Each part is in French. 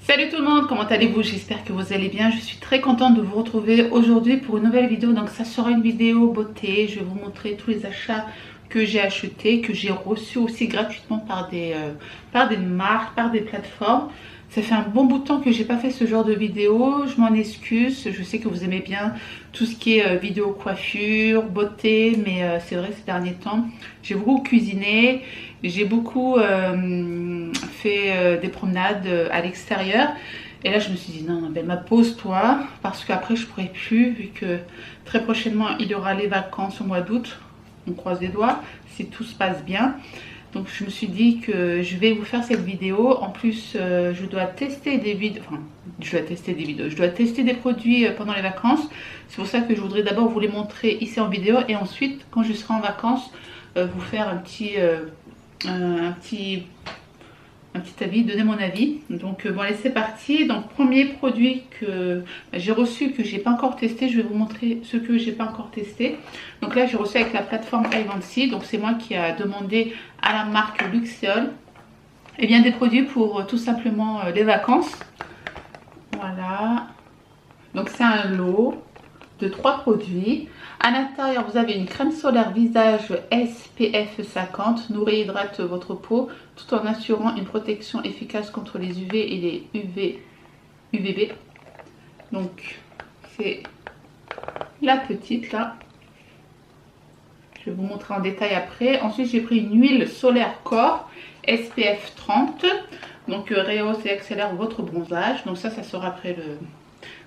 Salut tout le monde, comment allez-vous? J'espère que vous allez bien. Je suis très contente de vous retrouver aujourd'hui pour une nouvelle vidéo. Donc ça sera une vidéo beauté. Je vais vous montrer tous les achats que j'ai achetés, que j'ai reçus aussi gratuitement par des marques, par des plateformes. Ça fait un bon bout de temps que j'ai pas fait ce genre de vidéo. Je m'en excuse. Je sais que vous aimez bien tout ce qui est vidéo coiffure, beauté, mais c'est vrai ces derniers temps j'ai beaucoup cuisiné. J'ai beaucoup fait des promenades à l'extérieur. Et là je me suis dit non, Belma, pose-toi, parce qu'après je pourrai plus, vu que très prochainement il y aura les vacances au mois d'août. On croise les doigts si tout se passe bien. Donc je me suis dit que je vais vous faire cette vidéo. En plus je dois tester des vidéos, enfin je dois tester des produits pendant les vacances. C'est pour ça que je voudrais d'abord vous les montrer ici en vidéo, et ensuite quand je serai en vacances vous faire un petit avis, donner mon avis. Donc bon, allez, c'est parti. Donc premier produit que j'ai reçu, que j'ai pas encore testé, je vais vous montrer ce que j'ai pas encore testé. Donc là j'ai reçu avec la plateforme Ivancy, donc c'est moi qui a demandé à la marque Luxeol et bien des produits pour tout simplement les vacances. Voilà, donc c'est un lot de 3 produits. À l'intérieur vous avez une crème solaire visage SPF 50, nourrit et hydrate votre peau tout en assurant une protection efficace contre les UV et les UVB. Donc c'est la petite là, je vais vous montrer en détail après. Ensuite j'ai pris une huile solaire corps SPF 30, donc rehausse et accélère votre bronzage. Donc ça sera après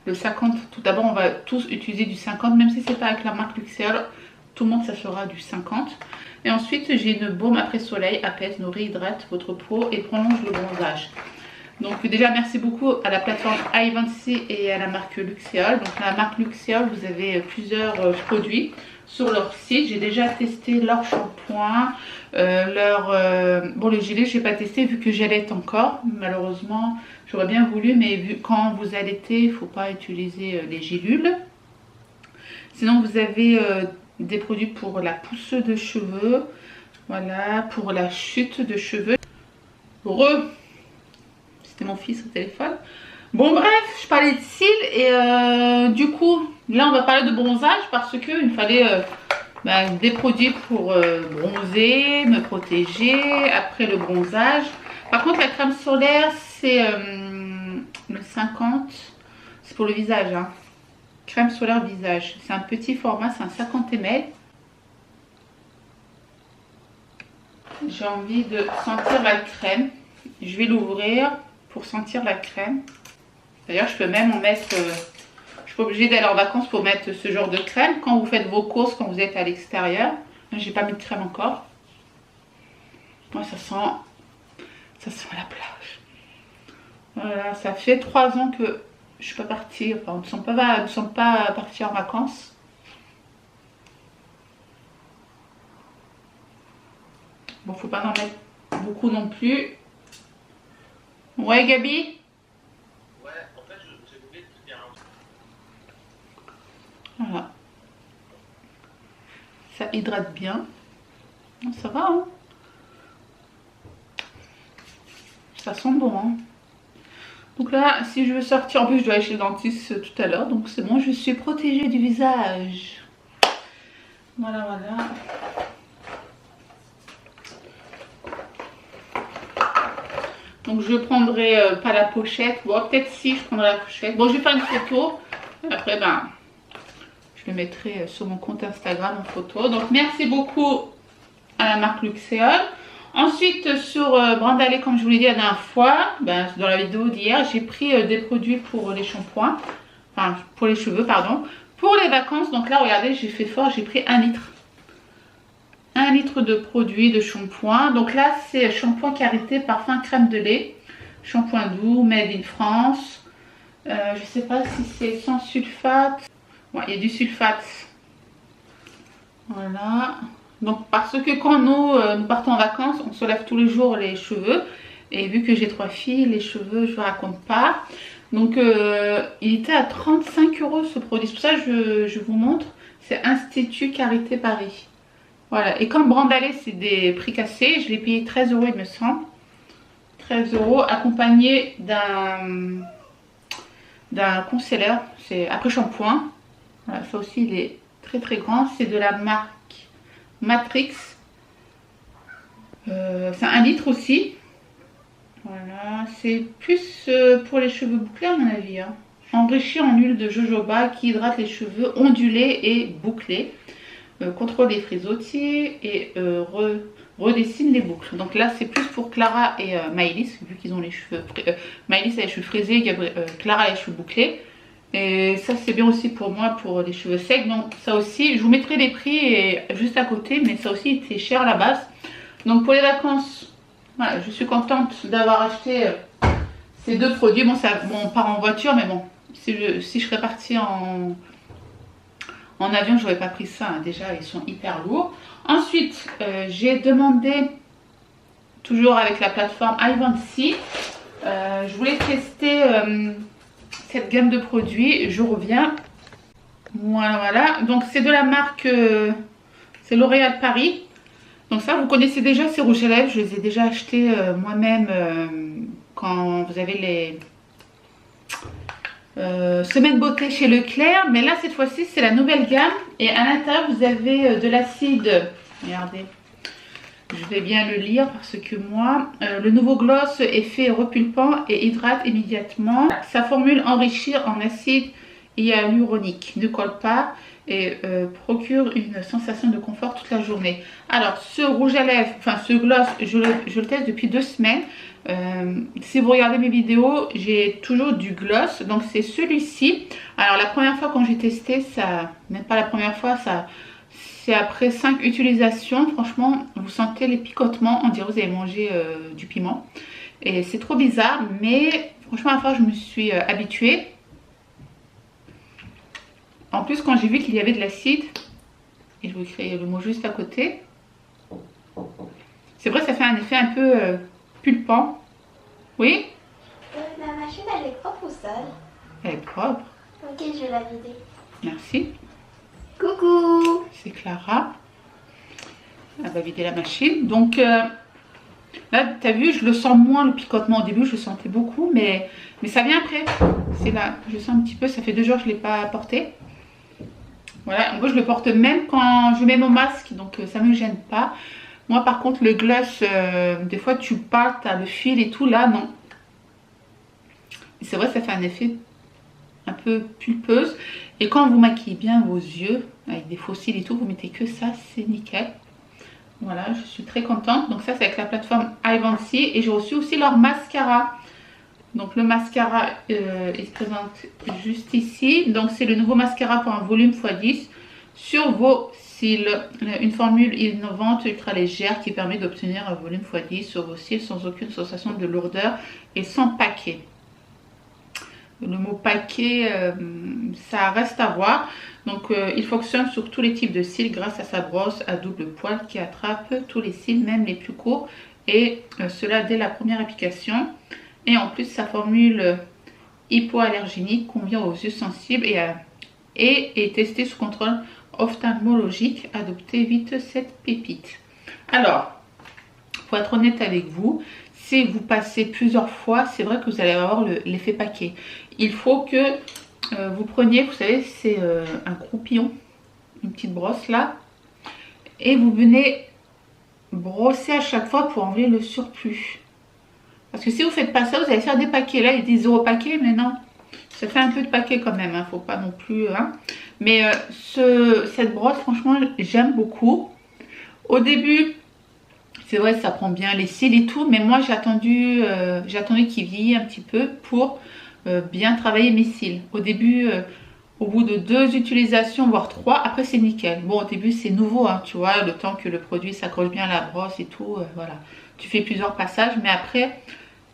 le 50. Tout d'abord on va tous utiliser du 50, même si c'est pas avec la marque Luxeol, tout le monde ça sera du 50. Et ensuite j'ai une baume après soleil, apaise, nourrit, hydrate votre peau et prolonge le bronzage. Donc déjà merci beaucoup à la plateforme Ivancy et à la marque Luxeol. Donc la marque Luxeol, vous avez plusieurs produits sur leur site. J'ai déjà testé leur shampoing, bon, le gilet je n'ai pas testé vu que j'allaite encore, malheureusement. J'aurais bien voulu, mais vu quand vous allaitez, il ne faut pas utiliser les gélules. Sinon vous avez des produits pour la pousse de cheveux, voilà, pour la chute de cheveux. C'était mon fils au téléphone. Bon bref, je parlais de cils et du coup, là on va parler de bronzage parce que il me fallait des produits pour bronzer, me protéger après le bronzage. Par contre la crème solaire c'est le 50, c'est pour le visage, hein. Crème solaire visage, c'est un petit format, c'est un 50 ml. J'ai envie de sentir la crème, je vais l'ouvrir pour sentir la crème. D'ailleurs je peux même en mettre, je suis pas obligée d'aller en vacances pour mettre ce genre de crème quand vous faites vos courses, quand vous êtes à l'extérieur. J'ai pas mis de crème encore. Moi ça sent la plage. Voilà, ça fait 3 ans que je suis pas partie, enfin nous ne sommes pas partis en vacances. Bon, faut pas en mettre beaucoup non plus. Ouais Gabi? Ouais, en fait j'ai oublié de te dire un truc. Voilà. Ça hydrate bien. Ça va, hein? Ça sent bon, hein? Donc là, si je veux sortir, en plus je dois aller chez le dentiste tout à l'heure, donc c'est bon, je suis protégée du visage. Voilà, voilà. Donc je prendrai pas la pochette, bon peut-être si je prendrai la pochette. Bon, je vais faire une photo, après je le mettrai sur mon compte Instagram en photo. Donc merci beaucoup à la marque Luxeol. Ensuite sur Brandalé, comme je vous l'ai dit la dernière fois, dans la vidéo d'hier, j'ai pris des produits pour les shampoings, enfin pour les cheveux pardon, pour les vacances. Donc là regardez, j'ai fait fort, j'ai pris 1 litre. 1 litre de produits de shampoing. Donc là c'est shampoing karité parfum crème de lait, shampoing doux made in France. Je sais pas si c'est sans sulfate. Ouais, il y a du sulfate. Voilà. Donc parce que quand nous partons en vacances, on se lave tous les jours les cheveux. Et vu que j'ai 3 filles, les cheveux je ne vous raconte pas. Donc il était à 35 € ce produit. C'est pour ça que je vous montre. C'est Institut Karité Paris. Voilà. Et comme Brandalé c'est des prix cassés, je l'ai payé 13 € il me semble. 13 € accompagné d'un concealer, c'est après shampoing. Voilà, ça aussi il est très très grand, c'est de la marque Matrix. C'est 1 litre aussi. Voilà, c'est plus pour les cheveux bouclés à mon avis, hein. Enrichi en huile de jojoba qui hydrate les cheveux ondulés et bouclés, contrôle les frisottis et redessine les boucles. Donc là c'est plus pour Clara et Maëlys, vu qu'ils ont les cheveux Maëlys a les cheveux frisés, Clara a les cheveux bouclés. Et ça c'est bien aussi pour moi pour les cheveux secs. Donc ça aussi je vous mettrai les prix juste à côté, mais ça aussi c'est cher à la base. Donc pour les vacances, voilà, je suis contente d'avoir acheté ces 2 produits. Bon, on part en voiture, mais bon, si je serais partie en avion, j'aurais pas pris ça, hein. Déjà ils sont hyper lourds. Ensuite j'ai demandé, toujours avec la plateforme Ivancy, je voulais tester cette gamme de produits. Je reviens. Voilà. Donc c'est de la marque c'est L'Oréal Paris. Donc ça vous connaissez déjà ces rouges à lèvres. Je les ai déjà achetés moi-même quand vous avez les semaine beauté chez Leclerc. Mais là cette fois-ci c'est la nouvelle gamme. Et à l'intérieur vous avez de l'acide. Regardez. Je vais bien le lire parce que moi, le nouveau gloss effet repulpant et hydrate immédiatement. Sa formule enrichie en acide hyaluronique ne colle pas et procure une sensation de confort toute la journée. Alors ce rouge à lèvres, enfin ce gloss, je le teste depuis 2 semaines. Si vous regardez mes vidéos, j'ai toujours du gloss. Donc c'est celui-ci. Alors la première fois quand j'ai testé, ça, même pas la première fois, ça... C'est après 5 utilisations, franchement, vous sentez les picotements, on dirait que vous avez mangé du piment. Et c'est trop bizarre, mais franchement, à la fois, je me suis habituée. En plus, quand j'ai vu qu'il y avait de l'acide, et je vous écris le mot juste à côté, c'est vrai que ça fait un effet un peu pulpant. Oui? Ma machine, elle est propre ou sale? Elle est propre. Ok, je vais la vider. Merci. Coucou! C'est Clara. Elle va vider la machine. Donc là, tu as vu, je le sens moins le picotement. Au début, je le sentais beaucoup, mais ça vient après. C'est là, je sens un petit peu. Ça fait 2 jours que je ne l'ai pas porté. Voilà, en gros, je le porte même quand je mets mon masque, donc ça ne me gêne pas. Moi, par contre, le gloss, des fois, tu parles, tu as le fil et tout. Là, non. C'est vrai, ça fait un effet un peu pulpeuse. Et quand vous maquillez bien vos yeux avec des faux cils et tout, vous mettez que ça, c'est nickel. Voilà, je suis très contente. Donc ça c'est avec la plateforme Ivancy. Et j'ai reçu aussi leur mascara. Donc le mascara il se présente juste ici. Donc c'est le nouveau mascara pour un volume x10 sur vos cils. Une formule innovante ultra légère qui permet d'obtenir un volume x10 sur vos cils sans aucune sensation de lourdeur et sans paquet. Le mot paquet, ça reste à voir. Donc il fonctionne sur tous les types de cils grâce à sa brosse à double poil qui attrape tous les cils, même les plus courts. Et cela dès la première application. Et en plus sa formule hypoallergénique convient aux yeux sensibles et est testée sous contrôle ophtalmologique. Adoptez vite cette pépite. Alors, pour être honnête avec vous, si vous passez plusieurs fois, c'est vrai que vous allez avoir l'effet paquet. Il faut que vous preniez, vous savez, c'est un croupillon, une petite brosse là. Et vous venez brosser à chaque fois pour enlever le surplus. Parce que si vous ne faites pas ça, vous allez faire des paquets. Là, il dit 0 paquet, mais non. Ça fait un peu de paquet quand même, hein. Faut pas non plus... Hein. Mais cette brosse, franchement, j'aime beaucoup. Au début... C'est vrai, ça prend bien les cils et tout, mais moi j'ai attendu qu'il vieillisse un petit peu pour bien travailler mes cils. Au début, au bout de 2 utilisations, voire 3, après c'est nickel. Bon, au début c'est nouveau, hein, tu vois, le temps que le produit s'accroche bien à la brosse et tout, voilà. Tu fais plusieurs passages, mais après,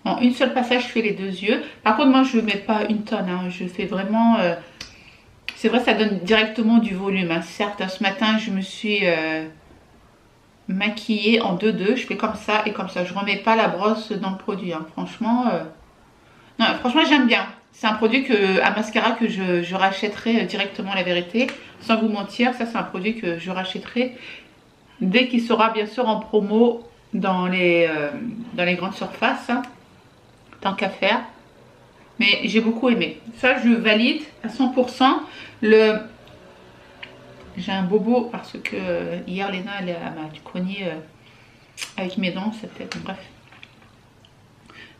en une seule passage, je fais les 2 yeux. Par contre, moi je ne mets pas une tonne, hein, je fais vraiment... c'est vrai, ça donne directement du volume. Hein. Certes, ce matin, je me suis... maquillée en 2-2, je fais comme ça et comme ça, je remets pas la brosse dans le produit, hein. Franchement non, franchement j'aime bien, c'est un produit un mascara que je rachèterai directement, la vérité, sans vous mentir. Ça c'est un produit que je rachèterai dès qu'il sera bien sûr en promo dans les grandes surfaces, hein. tant qu'à faire. Mais j'ai beaucoup aimé. Ça, je valide à 100%. J'ai un bobo parce que hier, Léna, elle m'a cogné avec mes dents. C'était... Bref.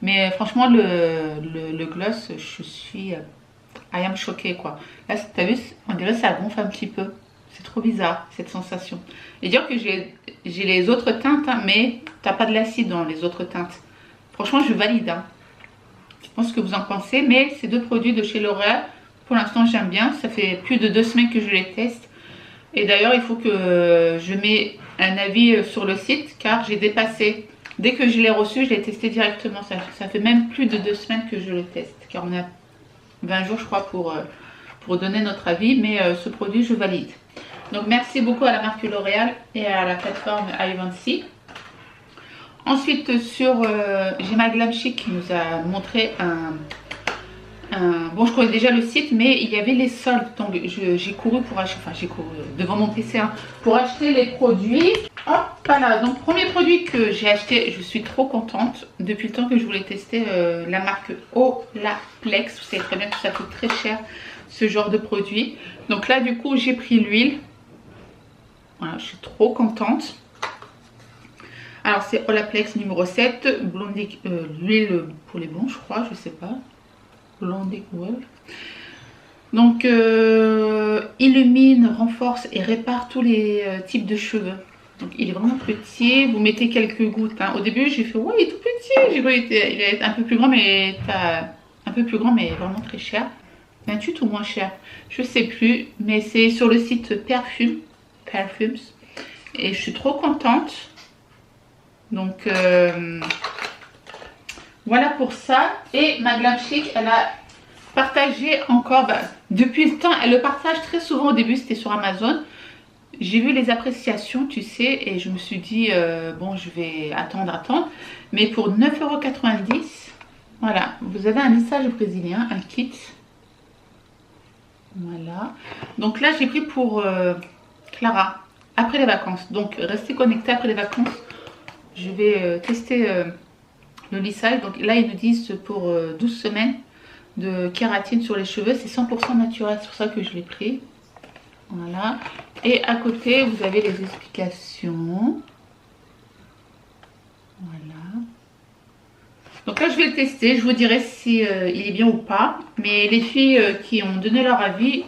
Mais franchement, le gloss, je suis... I am choquée, quoi. Là, t'as vu, on dirait que ça gonfle un petit peu. C'est trop bizarre, cette sensation. Et dire que j'ai les autres teintes, hein, mais t'as pas de l'acide dans les autres teintes. Franchement, je valide. Hein. Je pense ce que vous en pensez. Mais ces deux produits de chez L'Oréal, pour l'instant, j'aime bien. Ça fait plus de 2 semaines que je les teste. Et d'ailleurs, il faut que je mette un avis sur le site, car j'ai dépassé. Dès que je l'ai reçu, je l'ai testé directement. Ça fait même plus de 2 semaines que je le teste, car on a 20 jours, je crois, pour donner notre avis. Mais ce produit, je valide. Donc, merci beaucoup à la marque L'Oréal et à la plateforme Ivancy. Ensuite, j'ai ma Glam Chic qui nous a montré bon, je connais déjà le site, mais il y avait les soldes. Donc, j'ai couru pour acheter, enfin, j'ai couru devant mon PC hein, pour acheter les produits. Hop, voilà. Donc, premier produit que j'ai acheté, je suis trop contente. Depuis le temps que je voulais tester la marque Olaplex. Vous savez très bien que ça coûte très cher, ce genre de produit. Donc là, du coup, j'ai pris l'huile. Voilà, je suis trop contente. Alors, c'est Olaplex numéro 7. Blondie, l'huile pour les blonds, je crois, je sais pas. Blondie, ouais. Donc, illumine, renforce et répare tous les types de cheveux. Donc, il est vraiment petit. Vous mettez quelques gouttes. Hein. Au début, j'ai fait, ouais, il est tout petit. J'ai cru qu'il allait être un peu plus grand, mais vraiment très cher. 28 ou moins cher, je sais plus. Mais c'est sur le site Perfumes. Et je suis trop contente. Donc, voilà pour ça. Et ma Glam Chic, elle a partagé encore, depuis le temps, elle le partage très souvent. Au début, c'était sur Amazon. J'ai vu les appréciations, tu sais, et je me suis dit, bon, je vais attendre. Mais pour 9,90 €, voilà, vous avez un lissage brésilien, un kit. Voilà. Donc là, j'ai pris pour Clara, après les vacances. Donc, restez connectés après les vacances. Je vais tester le lissage. Donc là, ils nous disent pour 12 semaines de kératine sur les cheveux. C'est 100% naturel, c'est pour ça que je l'ai pris. Voilà. Et à côté, vous avez les explications. Voilà. Donc là, je vais le tester. Je vous dirai si il est bien ou pas. Mais les filles qui ont donné leur avis,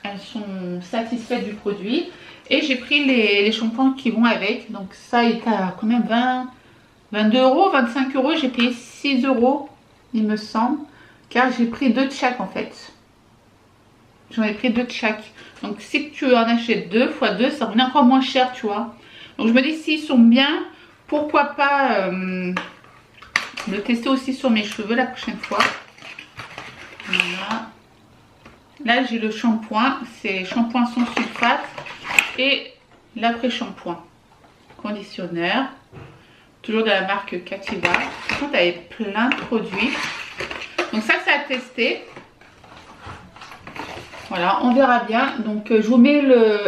elles sont satisfaites du produit. Et j'ai pris les shampoings qui vont avec. Donc ça, il est à quand même 22 €, 25 €. J'ai payé 6 €, il me semble. Car j'ai pris 2 de chaque en fait. J'en ai pris 2 de chaque. Donc si tu en achètes 2 x 2, ça revenait encore moins cher, tu vois. Donc je me dis, s'ils sont bien, pourquoi pas le tester aussi sur mes cheveux la prochaine fois. Voilà. Là, j'ai le shampoing. C'est shampoing sans sulfate. Et l'après-shampoing. Conditionneur. Toujours de la marque Cativa. Par contre, elle avait plein de produits. Donc ça, c'est à tester. Voilà, on verra bien. Donc, je vous mets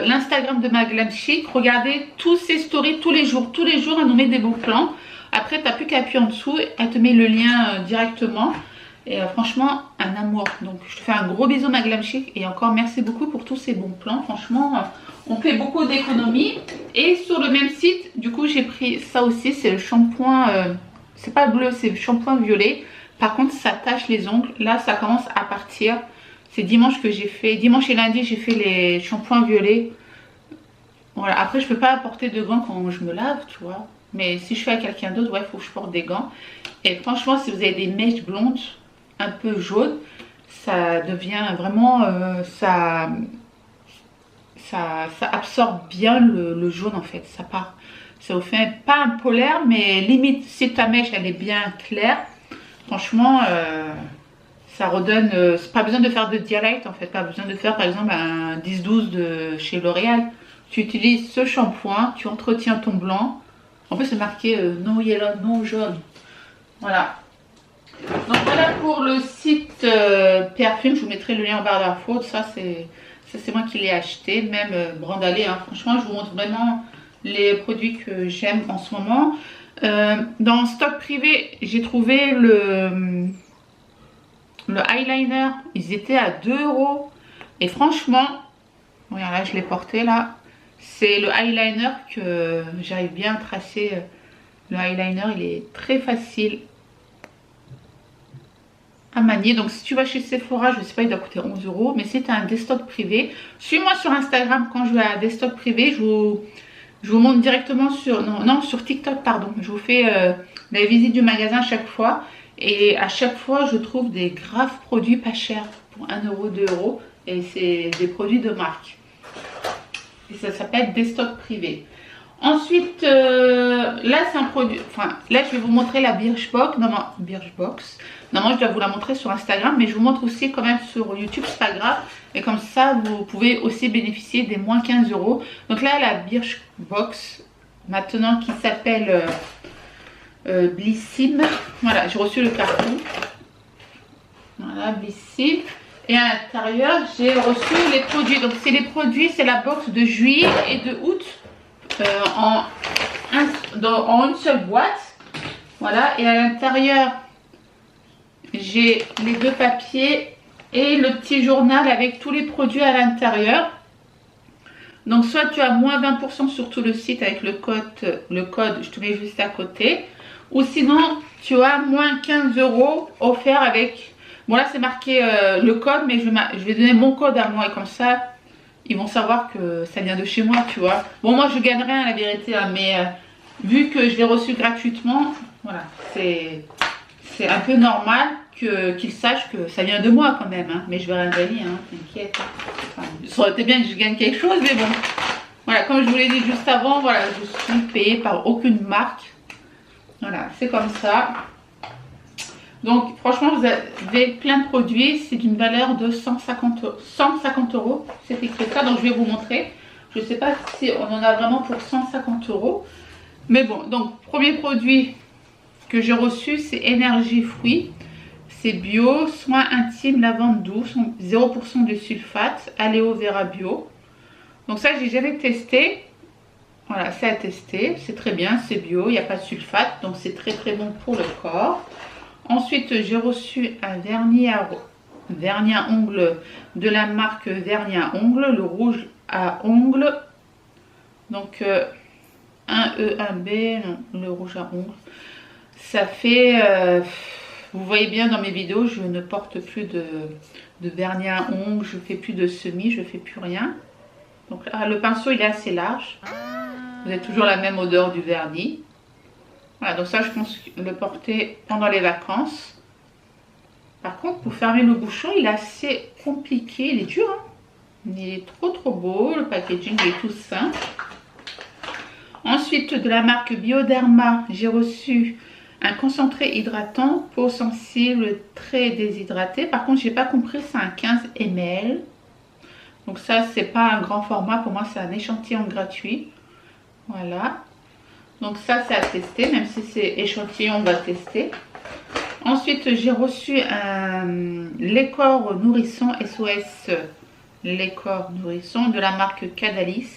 l'Instagram de ma Glam Chic. Regardez tous ces stories tous les jours. Tous les jours, elle nous met des bons plans. Après, tu n'as plus qu'à appuyer en dessous. Elle te met le lien directement. Et franchement, un amour. Donc, je te fais un gros bisou, ma Glam Chic. Et encore, merci beaucoup pour tous ces bons plans. Franchement, on fait beaucoup d'économies. Et sur le même site, du coup, j'ai pris ça aussi. C'est le shampoing. C'est pas bleu, c'est le shampoing violet. Par contre, ça tache les ongles. Là, ça commence à partir. C'est dimanche que j'ai fait. Dimanche et lundi, j'ai fait les shampoings violets. Voilà. Après, je peux pas porter de gants quand je me lave, tu vois. Mais si je fais à quelqu'un d'autre, ouais, il faut que je porte des gants. Et franchement, si vous avez des mèches blondes un peu jaunes, ça devient vraiment... ça absorbe bien le jaune en fait. Ça part. Ça vous fait pas un polaire, mais limite, si ta mèche, elle est bien claire, franchement... ça redonne, c'est pas besoin de faire de direct en fait, pas besoin de faire par exemple un 10-12 de chez L'Oréal. Tu utilises ce shampoing, tu entretiens ton blanc. En plus c'est marqué no yellow, no jaune. Voilà. Donc voilà pour le site Perfume, je vous mettrai le lien en barre d'infos. Ça c'est moi qui l'ai acheté, même brandalé. Hein. Franchement je vous montre vraiment les produits que j'aime en ce moment. Dans stock privé, j'ai trouvé le eyeliner. Ils étaient à 2 €. Et franchement, regarde là, je l'ai porté là. C'est le eyeliner que j'arrive bien à tracer. Le eyeliner, il est très facile à manier. Donc si tu vas chez Sephora, je sais pas, il doit coûter 11 €. Mais si tu as un déstock privé, suis-moi sur Instagram quand je vais à déstock privé. Je vous montre directement sur... Non, sur TikTok, pardon. Je vous fais la visite du magasin à chaque fois. Et à chaque fois, je trouve des graves produits pas chers. Pour 1 €, 2 €. Et c'est des produits de marque. Et ça s'appelle déstock privé. Ensuite, là c'est un produit... Enfin, là je vais vous montrer la Birchbox. Birchbox. Normalement, je dois vous la montrer sur Instagram. Mais je vous montre aussi quand même sur YouTube. C'est pas grave. Et comme ça, vous pouvez aussi bénéficier des moins 15 €. Donc là, la Birchbox, maintenant qui s'appelle Blissim. Voilà, j'ai reçu le carton. Voilà, Blissim. Et à l'intérieur, j'ai reçu les produits. Donc c'est les produits, c'est la box de juillet et de août en une seule boîte. Voilà, et à l'intérieur, j'ai les 2 papiers et le petit journal avec tous les produits à l'intérieur. Donc soit tu as moins 20% sur tout le site avec le code, je te mets juste à côté. Ou sinon, tu as moins 15 € offert avec... Bon là c'est marqué le code, mais je vais donner mon code à moi. Et comme ça, ils vont savoir que ça vient de chez moi, tu vois. Bon, moi je gagne rien, la vérité, hein, mais vu que je l'ai reçu gratuitement, voilà, c'est un peu normal qu'ils sachent que ça vient de moi quand même, hein. Mais je vais rien gagner, hein, t'inquiète. Enfin, ça aurait été bien que je gagne quelque chose, mais bon. Voilà, comme je vous l'ai dit juste avant, voilà, je suis payée par aucune marque. Voilà, c'est comme ça. Donc franchement, vous avez plein de produits. C'est d'une valeur de 150 €. C'est écrit ça, donc je vais vous montrer. Je ne sais pas si on en a vraiment pour 150 €. Mais bon, donc premier produit que j'ai reçu, c'est Énergie Fruits. C'est bio, soins intimes, lavande douce, 0% de sulfate, aloe vera bio. Donc ça, j'ai jamais testé. Voilà, c'est à tester. C'est très bien, c'est bio, il n'y a pas de sulfate. Donc c'est très très bon pour le corps. Ensuite, j'ai reçu un vernis à ongles de la marque Vernis à ongles, le rouge à ongles. Donc, un E, un B, non, le rouge à ongles. Ça fait, vous voyez bien dans mes vidéos, je ne porte plus de vernis à ongles, je fais plus de semis, je fais plus rien. Donc là, le pinceau, il est assez large. Vous avez toujours la même odeur du vernis. Voilà, donc ça, je pense le porter pendant les vacances. Par contre, pour fermer le bouchon, il est assez compliqué. Il est dur, hein. Il est trop beau. Le packaging est tout simple. Ensuite, de la marque Bioderma, j'ai reçu un concentré hydratant, peau sensible, très déshydratée. Par contre, j'ai pas compris, c'est un 15 ml. Donc ça, c'est pas un grand format. Pour moi, c'est un échantillon gratuit. Voilà. Donc ça, c'est à tester, même si c'est échantillon, on va tester. Ensuite, j'ai reçu un lait corps nourrisson SOS lait corps nourrisson de la marque Cadalis.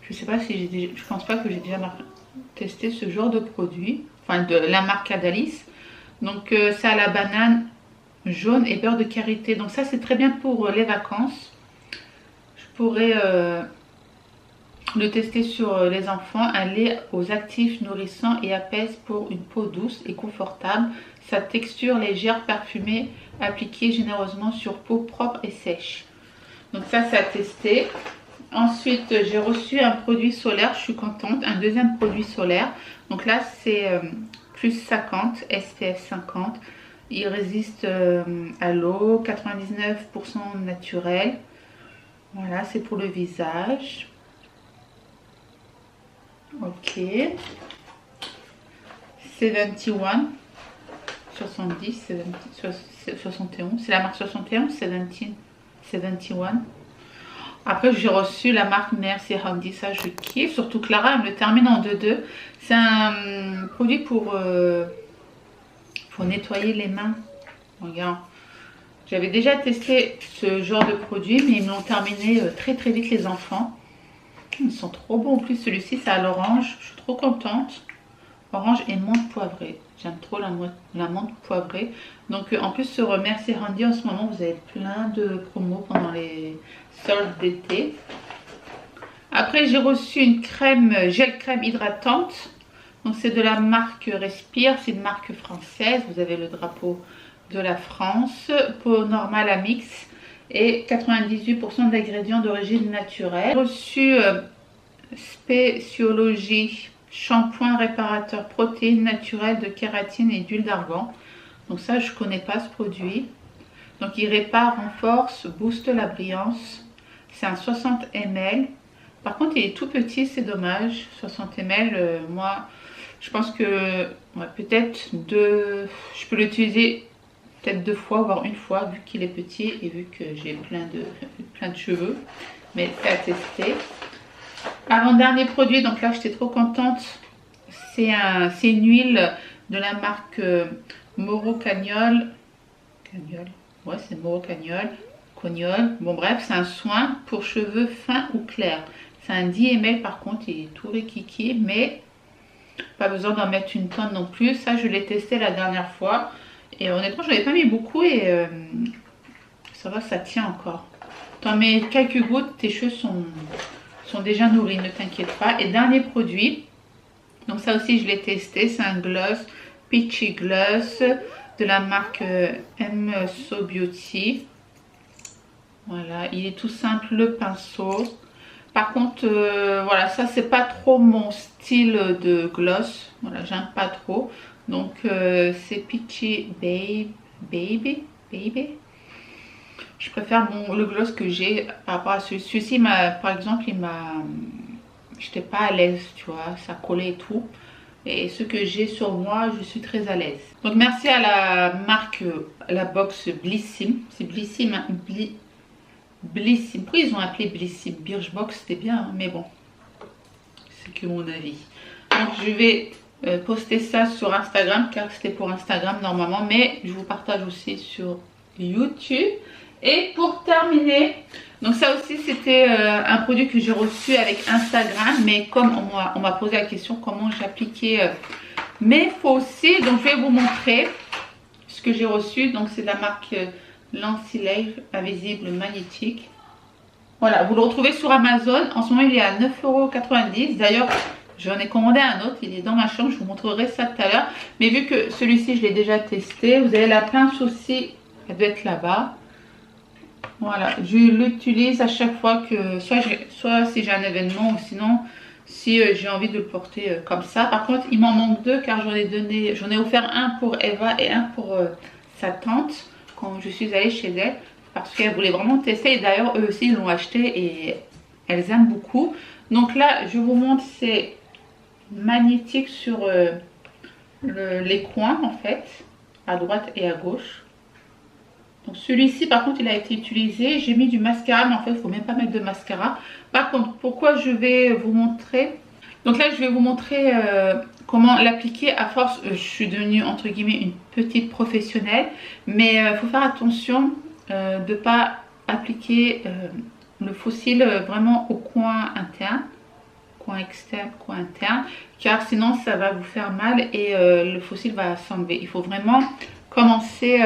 Je sais pas si je pense pas que j'ai déjà testé ce genre de produit, enfin de la marque Cadalis. Donc ça a la banane jaune et beurre de karité. Donc ça, c'est très bien pour les vacances. Je pourrais le tester sur les enfants. Un lait aux actifs nourrissants et apaise pour une peau douce et confortable. Sa texture légère parfumée appliquée généreusement sur peau propre et sèche. Donc ça, c'est à tester. Ensuite, j'ai reçu un produit solaire. Je suis contente. Un deuxième produit solaire. Donc là, c'est plus 50, SPF 50. Il résiste à l'eau, 99% naturel. Voilà, c'est pour le visage. Ok. 71, 70, 71. C'est la marque 71, 71. Après, j'ai reçu la marque Merci Handy. Ça, je kiffe. Surtout Clara, elle me le termine en 2-2. C'est un produit pour nettoyer les mains. Regarde. J'avais déjà testé ce genre de produit, mais ils me l'ont terminé très vite, les enfants. Ils sont trop bons. En plus, celui-ci, c'est à l'orange. Je suis trop contente. orange et menthe poivrée. J'aime trop la menthe poivrée. Donc en plus sur Merci Handy en ce moment vous avez plein de promos pendant les soldes d'été. Après j'ai reçu une crème, gel crème hydratante. Donc c'est de la marque Respire, c'est une marque française. Vous avez le drapeau de la France. Peau normale à mix et 98% d'ingrédients d'origine naturelle. J'ai reçu Spéciologie, shampoing réparateur protéines naturelles de kératine et d'huile d'argan. Donc ça je connais pas ce produit. Donc il répare, renforce, booste la brillance. C'est un 60 ml. Par contre il est tout petit, c'est dommage. 60 ml, moi je pense que ouais, peut-être je peux l'utiliser peut-être 2 fois, voire une fois, vu qu'il est petit et vu que j'ai plein de cheveux. Mais c'est à tester. Avant-dernier produit, donc là j'étais trop contente. C'est une huile de la marque Moro Cagnol. Ouais, c'est Moro Cagnol. Bon bref, c'est un soin pour cheveux fins ou clairs. C'est un 10 ml par contre, il est tout rikiki, mais pas besoin d'en mettre une tonne non plus. Ça je l'ai testé la dernière fois. Et honnêtement, je n'avais pas mis beaucoup et ça va, ça tient encore. T'en mets quelques gouttes, tes cheveux sont déjà nourris, ne t'inquiète pas. Et dernier produit, donc ça aussi je l'ai testé, c'est un gloss, Peachy Gloss de la marque M So Beauty. Voilà, il est tout simple, le pinceau. Par contre, voilà, ça c'est pas trop mon style de gloss. Voilà, j'aime pas trop. Donc c'est Peachy Baby. Je préfère le gloss que j'ai par rapport à celui-ci. Par exemple, j'étais pas à l'aise, tu vois, ça collait et tout. Et ce que j'ai sur moi, je suis très à l'aise. Donc merci à la marque, la box Blissim. C'est Blissim, hein, Blissim. Pourquoi ils ont appelé Blissim? Birchbox, c'était bien, hein, mais bon, c'est que mon avis. Donc je vais poster ça sur Instagram, car c'était pour Instagram normalement, mais je vous partage aussi sur YouTube. Et pour terminer, donc ça aussi c'était un produit que j'ai reçu avec Instagram, mais comme on m'a posé la question comment j'appliquais mes faux cils, donc je vais vous montrer ce que j'ai reçu. Donc c'est de la marque Lancilage invisible magnétique. Voilà, vous le retrouvez sur Amazon. En ce moment il est à 9,90 €. D'ailleurs j'en ai commandé un autre, il est dans ma chambre, je vous montrerai ça tout à l'heure. Mais vu que celui-ci je l'ai déjà testé, vous avez la pince aussi, elle doit être là-bas. Voilà, je l'utilise à chaque fois que, soit si j'ai un événement ou sinon si j'ai envie de le porter comme ça. Par contre il m'en manque 2 car j'en ai offert un pour Eva et un pour sa tante quand je suis allée chez elle. Parce qu'elle voulait vraiment tester et d'ailleurs eux aussi ils l'ont acheté et elles aiment beaucoup. Donc là je vous montre, c'est magnétique sur les coins en fait, à droite et à gauche. Donc celui-ci par contre il a été utilisé, j'ai mis du mascara mais en fait il ne faut même pas mettre de mascara. Par contre pourquoi je vais vous montrer, donc là je vais vous montrer comment l'appliquer. À force je suis devenue entre guillemets une petite professionnelle, mais il faut faire attention de ne pas appliquer le faux cil vraiment au coin interne, coin externe, coin interne, car sinon ça va vous faire mal et le faux cil va s'enlever. Il faut vraiment commencer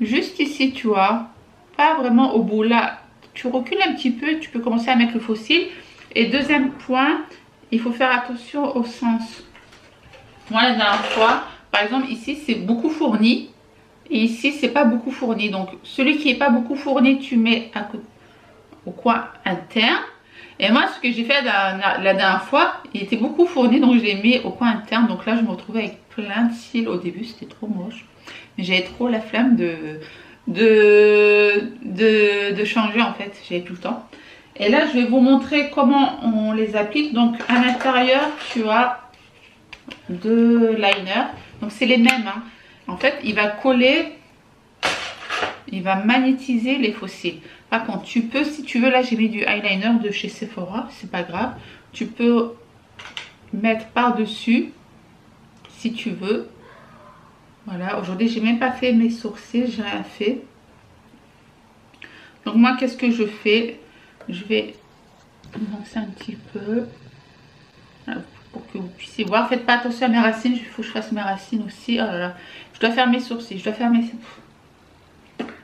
juste ici, tu vois, pas vraiment au bout. Là tu recules un petit peu, tu peux commencer à mettre le faux cil. Et deuxième point, il faut faire attention au sens. Moi la dernière fois par exemple ici c'est beaucoup fourni et ici c'est pas beaucoup fourni. Donc celui qui est pas beaucoup fourni tu mets au coin interne. Et moi ce que j'ai fait la dernière fois, il était beaucoup fourni donc je l'ai mis au coin interne. Donc là je me retrouvais avec plein de cils. Au début c'était trop moche, mais j'avais trop la flamme de changer en fait, j'avais plus le temps. Et là je vais vous montrer comment on les applique. Donc à l'intérieur tu as 2 liners, donc c'est les mêmes hein. En fait il va coller, il va magnétiser les faux cils. Par contre tu peux, si tu veux, là j'ai mis du eyeliner de chez Sephora, c'est pas grave, tu peux mettre par dessus si tu veux. Voilà, aujourd'hui j'ai même pas fait mes sourcils, j'ai rien fait. Donc moi qu'est-ce que je fais, je vais avancer un petit peu. Voilà, vous pour que vous puissiez voir. Faites pas attention à mes racines, il faut que je fasse mes racines aussi. Oh là là, je dois faire mes sourcils, je dois faire mes...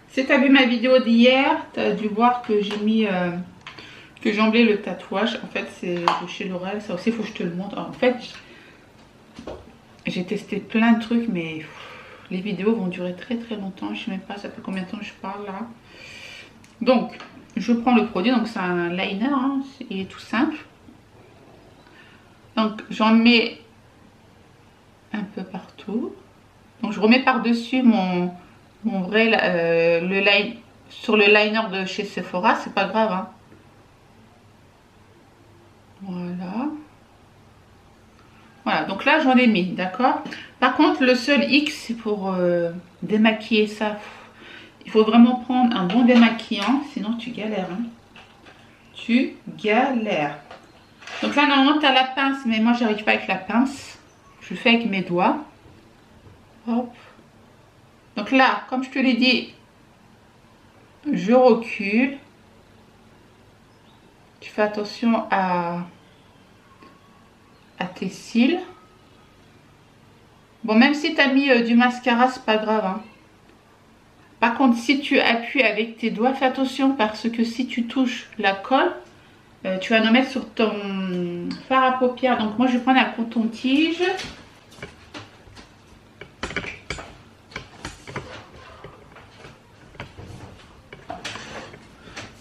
Si tu as vu ma vidéo d'hier, tu as dû voir que j'ai mis... que j'ai emblé le tatouage. En fait, c'est de chez L'Oréal, ça aussi, il faut que je te le montre. En fait, j'ai testé plein de trucs, mais les vidéos vont durer très très longtemps. Je sais même pas, ça fait combien de temps que je parle là. Donc, je prends le produit, donc c'est un liner, hein, il est tout simple. Donc, j'en mets un peu partout. Donc, je remets par-dessus mon vrai, le line, sur le liner de chez Sephora, c'est pas grave, hein. Voilà. Voilà, donc là j'en ai mis, d'accord. Par contre, le seul X, c'est pour démaquiller ça. Il faut vraiment prendre un bon démaquillant, sinon tu galères, hein. Tu galères. Donc là, normalement, tu as la pince, mais moi, j'arrive pas avec la pince. Je fais avec mes doigts. Hop. Donc là, comme je te l'ai dit, je recule. Tu fais attention à tes cils. Bon, même si tu as mis du mascara, c'est pas grave, hein. Par contre, si tu appuies avec tes doigts, fais attention parce que si tu touches la colle, tu vas en mettre sur ton fard à paupières. Donc moi, je vais prendre un coton-tige.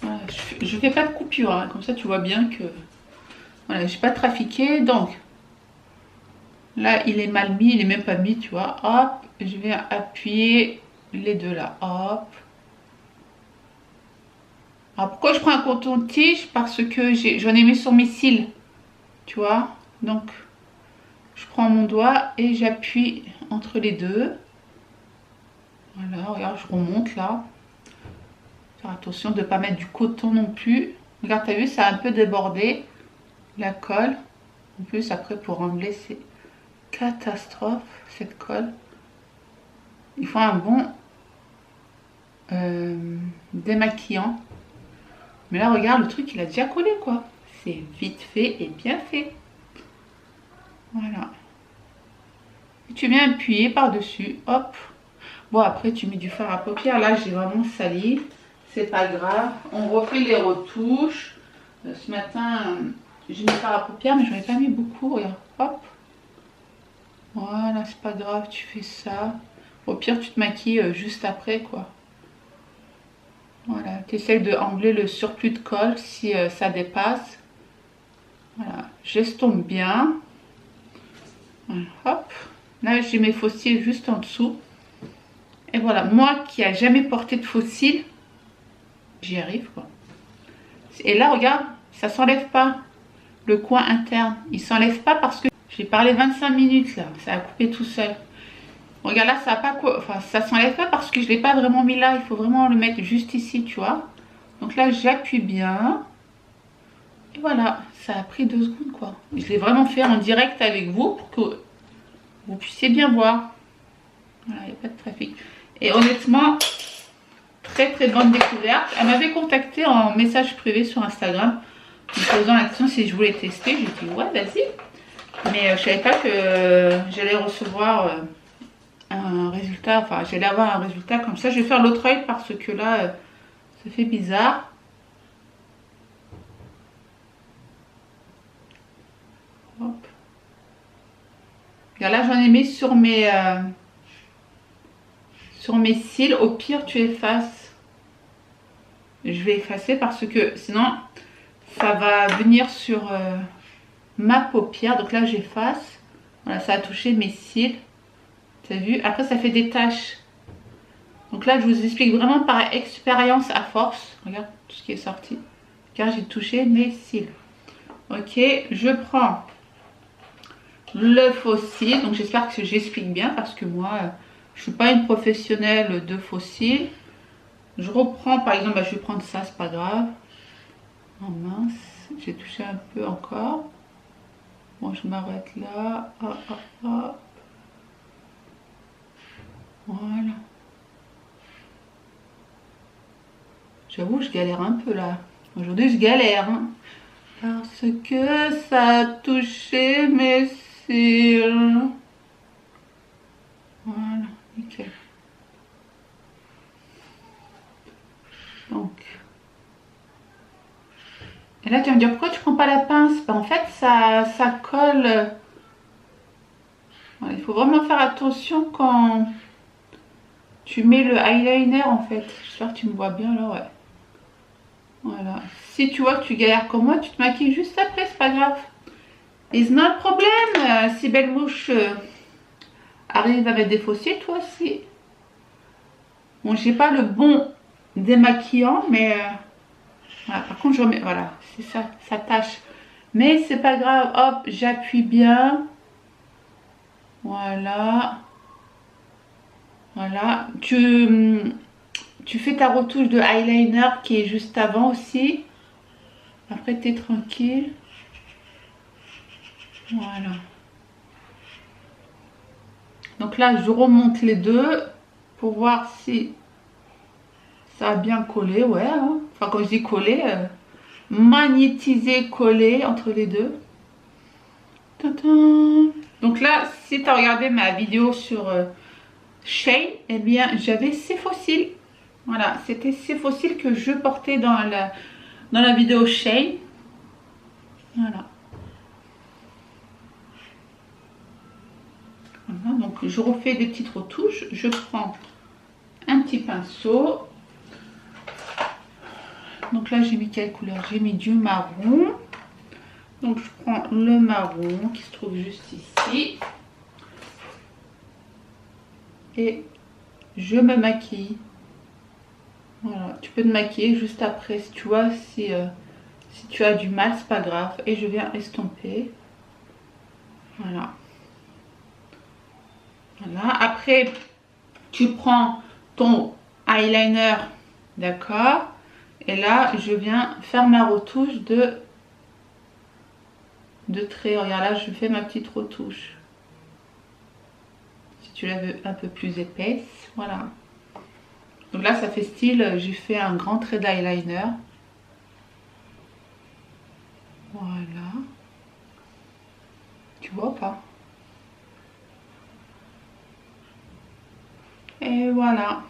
Voilà, je fais pas de coupure, hein. Comme ça tu vois bien que voilà, j'ai pas trafiqué. Donc là, il est mal mis, il est même pas mis, tu vois. Hop, je vais appuyer les deux là. Hop. Alors pourquoi je prends un coton-tige? Parce que j'en ai mis sur mes cils, tu vois. Donc je prends mon doigt et j'appuie entre les deux. Voilà, regarde, je remonte là. Faire attention de ne pas mettre du coton non plus. Regarde, t'as vu, ça a un peu débordé la colle. En plus, après, pour enlever, c'est catastrophe cette colle. Il faut un bon démaquillant. Mais là, regarde, le truc, il a déjà collé, quoi. C'est vite fait et bien fait. Voilà. Et tu viens appuyer par-dessus. Hop. Bon, après, tu mets du fard à paupières. Là, j'ai vraiment sali. C'est pas grave. On refait les retouches. Ce matin, j'ai mis le fard à paupières, mais je n'en ai pas mis beaucoup. Regarde. Hop. Voilà, c'est pas grave. Tu fais ça. Au pire, tu te maquilles juste après, quoi. Voilà, tu essaies d'enlever le surplus de colle si ça dépasse. Voilà, j'estompe bien. Voilà, hop. Là, j'ai mes faux cils juste en dessous. Et voilà, moi qui a jamais porté de faux cils, j'y arrive, quoi. Et là, regarde, ça s'enlève pas. Le coin interne, il s'enlève pas parce que j'ai parlé 25 minutes là. Ça a coupé tout seul. Regarde là, ça a pas, enfin, ça s'enlève pas parce que je l'ai pas vraiment mis là. Il faut vraiment le mettre juste ici, tu vois. Donc là, j'appuie bien. Et voilà, ça a pris 2 secondes, quoi. Je l'ai vraiment fait en direct avec vous pour que vous puissiez bien voir. Voilà, il n'y a pas de trafic. Et honnêtement, très très bonne découverte. Elle m'avait contacté en message privé sur Instagram, me posant la question si je voulais tester. J'ai dit ouais, vas-y. Mais je savais pas que j'allais recevoir un résultat, enfin j'allais avoir un résultat comme ça. Je vais faire l'autre œil parce que là ça fait bizarre. Hop. Regarde, là j'en ai mis sur mes cils. Au pire tu effaces. Je vais effacer parce que sinon ça va venir sur ma paupière. Donc là j'efface. Voilà, ça a touché mes cils. T'as vu? Après ça fait des taches. Donc là je vous explique vraiment par expérience à force. Regarde tout ce qui est sorti. Car j'ai touché mes cils. Ok, je prends le faux cil. Donc j'espère que j'explique bien parce que moi je suis pas une professionnelle de faux cils. Je reprends par exemple, je vais prendre ça, c'est pas grave. Oh mince, j'ai touché un peu encore. Bon, je m'arrête là. Hop, hop, hop. Voilà. J'avoue, je galère un peu là. Aujourd'hui, je galère. Hein. Parce que ça a touché mes cils. Voilà, nickel. Donc. Et là, tu vas me dire, pourquoi tu prends pas la pince? Ben, en fait, ça colle. Voilà, il faut vraiment faire attention quand tu mets le eyeliner, en fait. J'espère que tu me vois bien, là, ouais. Voilà. Si tu vois que tu galères comme moi, tu te maquilles juste après, c'est pas grave. It's not problem. Si Belle Mouche arrive à mettre des fossiles, toi aussi. Bon, j'ai pas le bon démaquillant, mais voilà. Par contre, je remets, voilà, c'est ça, ça tâche. Mais c'est pas grave, hop, j'appuie bien. Voilà. Voilà. Tu fais ta retouche de eyeliner qui est juste avant aussi. Après, tu es tranquille. Voilà. Donc là, je remonte les deux pour voir si ça a bien collé. Ouais, hein. Enfin, quand je dis coller, magnétiser, coller entre les deux. Tadam. Donc là, si tu as regardé ma vidéo sur Shane, eh bien, j'avais ces fossiles. Voilà, c'était ces fossiles que je portais dans la vidéo Shane. Voilà. Voilà. Donc, je refais des petites retouches. Je prends un petit pinceau. Donc là, j'ai mis quelle couleur? J'ai mis du marron. Donc, je prends le marron qui se trouve juste ici. Et je me maquille. Voilà, tu peux te maquiller juste après. Si tu vois, si tu as du mal, c'est pas grave. Et je viens estomper. Voilà. Voilà. Après, tu prends ton eyeliner. D'accord? Et là, je viens faire ma retouche de trait. Regarde, là, je fais ma petite retouche. Si tu la veux un peu plus épaisse. Voilà. Donc là, ça fait style, j'ai fait un grand trait d'eyeliner. Voilà. Tu vois ou pas? Et voilà.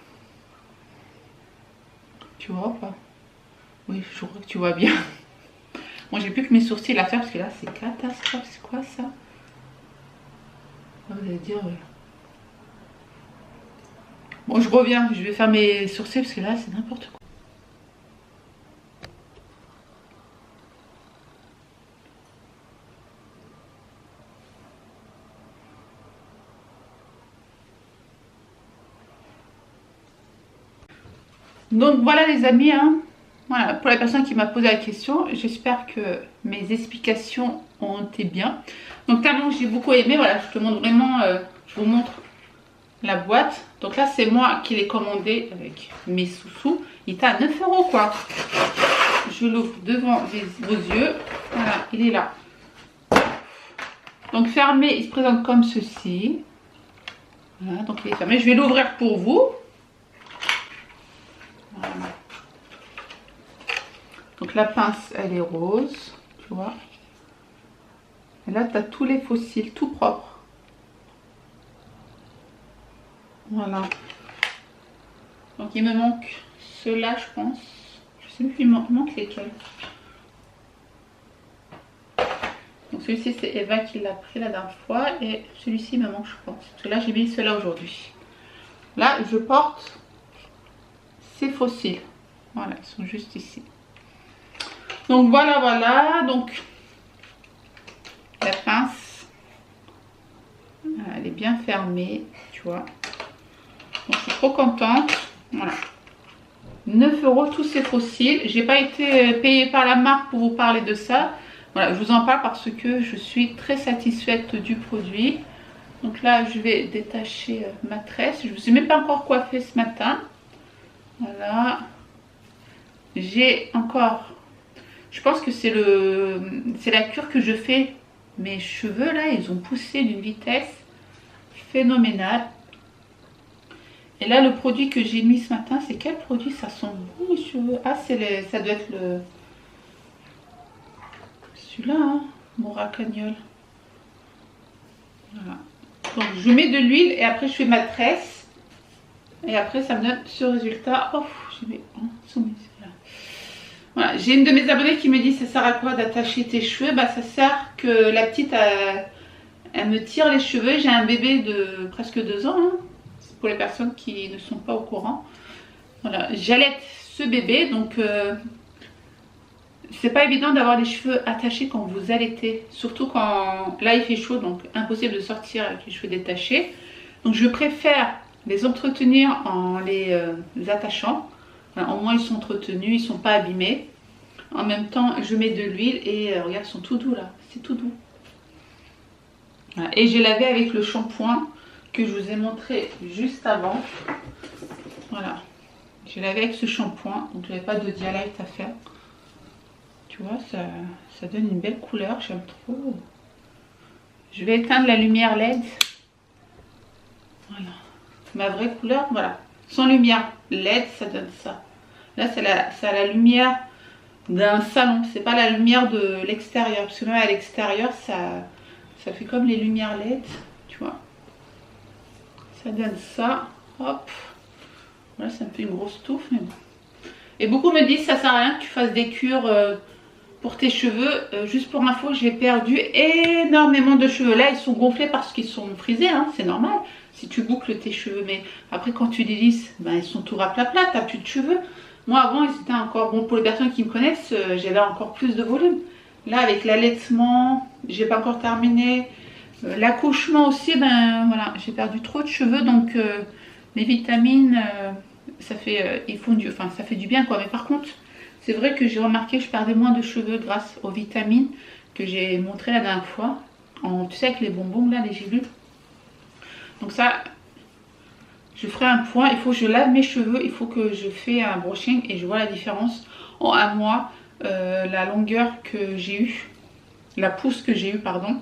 Tu vois ou pas? Oui, je crois que tu vois bien. Bon, j'ai plus que mes sourcils à faire parce que là, c'est catastrophe. C'est quoi ça? Vous allez dire... Bon, je reviens. Je vais faire mes sourcils parce que là, c'est n'importe quoi. Donc voilà les amis, hein. Voilà, pour la personne qui m'a posé la question, j'espère que mes explications ont été bien. Donc tellement j'ai beaucoup aimé, voilà, je te montre vraiment, je vous montre la boîte. Donc là c'est moi qui l'ai commandé avec mes sous-sous. Il était à 9 € quoi. Je l'ouvre devant vos yeux. Voilà, il est là. Donc fermé, il se présente comme ceci. Voilà, donc il est fermé. Je vais l'ouvrir pour vous. Voilà. Donc la pince, elle est rose, tu vois. Et là, tu as tous les fossiles, tout propre. Voilà. Donc il me manque ceux-là, je pense. Je sais plus, il manque lesquels. Donc celui-ci, c'est Eva qui l'a pris la dernière fois. Et celui-ci me manque, je pense. Parce que là, j'ai mis ceux-là aujourd'hui. Là, je porte ces fossiles. Voilà, ils sont juste ici. Donc voilà, voilà. Donc la pince, elle est bien fermée, tu vois. Donc je suis trop contente. Voilà. 9 € tous ces fossiles. J'ai pas été payée par la marque pour vous parler de ça. Voilà, je vous en parle parce que je suis très satisfaite du produit. Donc là, je vais détacher ma tresse. Je ne me suis même pas encore coiffée ce matin. Voilà. J'ai encore... Je pense que c'est la cure que je fais. Mes cheveux là, ils ont poussé d'une vitesse phénoménale. Et là, le produit que j'ai mis ce matin, c'est quel produit? Ça sent bon les cheveux. Ah, ça doit être celui-là, hein, mon racagnol. Voilà. Donc je mets de l'huile et après je fais ma tresse. Et après ça me donne ce résultat. Oh, je vais en zoomer. Voilà, j'ai une de mes abonnées qui me dit ça sert à quoi d'attacher tes cheveux? Bah ça sert que la petite elle me tire les cheveux. J'ai un bébé de presque 2 ans, hein. C'est pour les personnes qui ne sont pas au courant. Voilà, j'allaite ce bébé, donc c'est pas évident d'avoir les cheveux attachés quand vous allaitez, surtout quand là il fait chaud, donc impossible de sortir avec les cheveux détachés. Donc je préfère les entretenir en les attachant. Au moins ils sont entretenus, ils sont pas abîmés. En même temps je mets de l'huile et regarde, ils sont tout doux là, c'est tout doux. Voilà. Et j'ai lavé avec le shampoing que je vous ai montré juste avant. Voilà, j'ai lavé avec ce shampoing, donc j'avais pas de dialecte à faire. Tu vois, ça donne une belle couleur, j'aime trop. Je vais éteindre la lumière LED. Voilà, ma vraie couleur, voilà. Sans lumière LED, ça donne ça. Là, c'est la lumière d'un salon. C'est pas la lumière de l'extérieur. Parce que même à l'extérieur, ça fait comme les lumières LED. Tu vois. Ça donne ça. Hop. Voilà, ça me fait une grosse touffe. Mais bon. Et beaucoup me disent, ça sert à rien que tu fasses des cures pour tes cheveux. Juste pour info, j'ai perdu énormément de cheveux. Là, ils sont gonflés parce qu'ils sont frisés. Hein, c'est normal. Si tu boucles tes cheveux, mais après quand tu les lisses, ben, ils sont tout raplapla, t'as plus de cheveux. Moi avant ils étaient encore, bon pour les personnes qui me connaissent, j'avais encore plus de volume. Là avec l'allaitement, j'ai pas encore terminé. L'accouchement aussi, ben voilà, j'ai perdu trop de cheveux, donc les vitamines, ça fait, ça fait du bien quoi. Mais par contre, c'est vrai que j'ai remarqué que je perdais moins de cheveux grâce aux vitamines que j'ai montré la dernière fois. Tu sais avec les bonbons là, les gélules. Donc ça, je ferai un point, il faut que je lave mes cheveux, il faut que je fais un brushing et je vois la différence en un mois, la longueur que j'ai eue, la pousse que j'ai eue, pardon,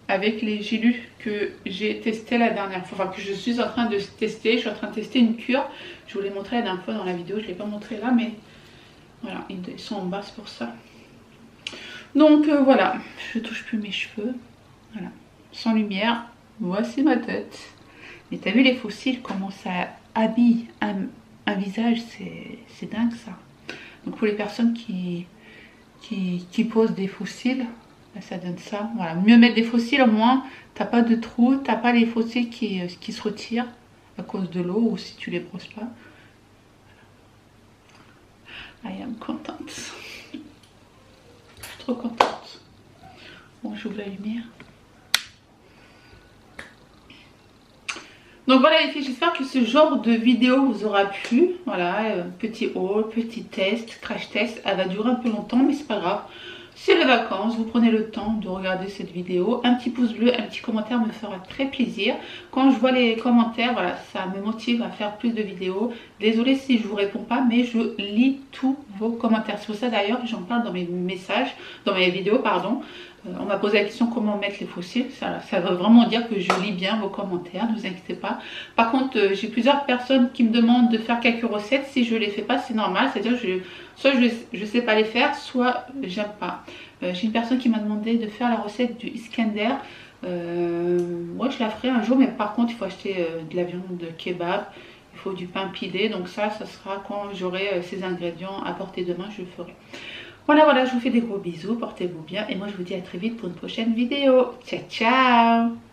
avec les gélules que j'ai testées la dernière fois, enfin que je suis en train de tester, je suis en train de tester une cure, je vous l'ai montré la dernière fois dans la vidéo, je ne l'ai pas montré là, mais voilà, ils sont en bas, c'est pour ça. Donc voilà, je touche plus mes cheveux, voilà, sans lumière. Voici ma tête. Mais t'as vu les fossiles, comment ça habille un visage, c'est dingue ça. Donc pour les personnes qui posent des fossiles, là, ça donne ça. Voilà, mieux mettre des fossiles, au moins t'as pas de trous, t'as pas les fossiles qui se retirent à cause de l'eau ou si tu les brosses pas. I am contente. Je suis trop contente. Bon, j'ouvre la lumière. Donc voilà les filles, j'espère que ce genre de vidéo vous aura plu. Voilà, petit haul, petit test, crash test. Elle va durer un peu longtemps mais c'est pas grave. C'est les vacances, vous prenez le temps de regarder cette vidéo. Un petit pouce bleu, un petit commentaire me fera très plaisir. Quand je vois les commentaires, voilà, ça me motive à faire plus de vidéos. Désolée si je vous réponds pas, mais je lis tous vos commentaires. C'est pour ça d'ailleurs que j'en parle dans mes messages, dans mes vidéos, pardon. On m'a posé la question comment mettre les fossiles. Ça veut vraiment dire que je lis bien vos commentaires, ne vous inquiétez pas. Par contre, j'ai plusieurs personnes qui me demandent de faire quelques recettes. Si je ne les fais pas, c'est normal. C'est-à-dire que soit je ne sais pas les faire, soit j'aime pas. J'ai une personne qui m'a demandé de faire la recette du Iskender. Moi, je la ferai un jour, mais par contre, il faut acheter de la viande de kebab. Il faut du pain pilé. Donc ça sera quand j'aurai ces ingrédients à portée de main, je le ferai. Voilà, je vous fais des gros bisous, portez-vous bien et moi je vous dis à très vite pour une prochaine vidéo. Ciao, ciao!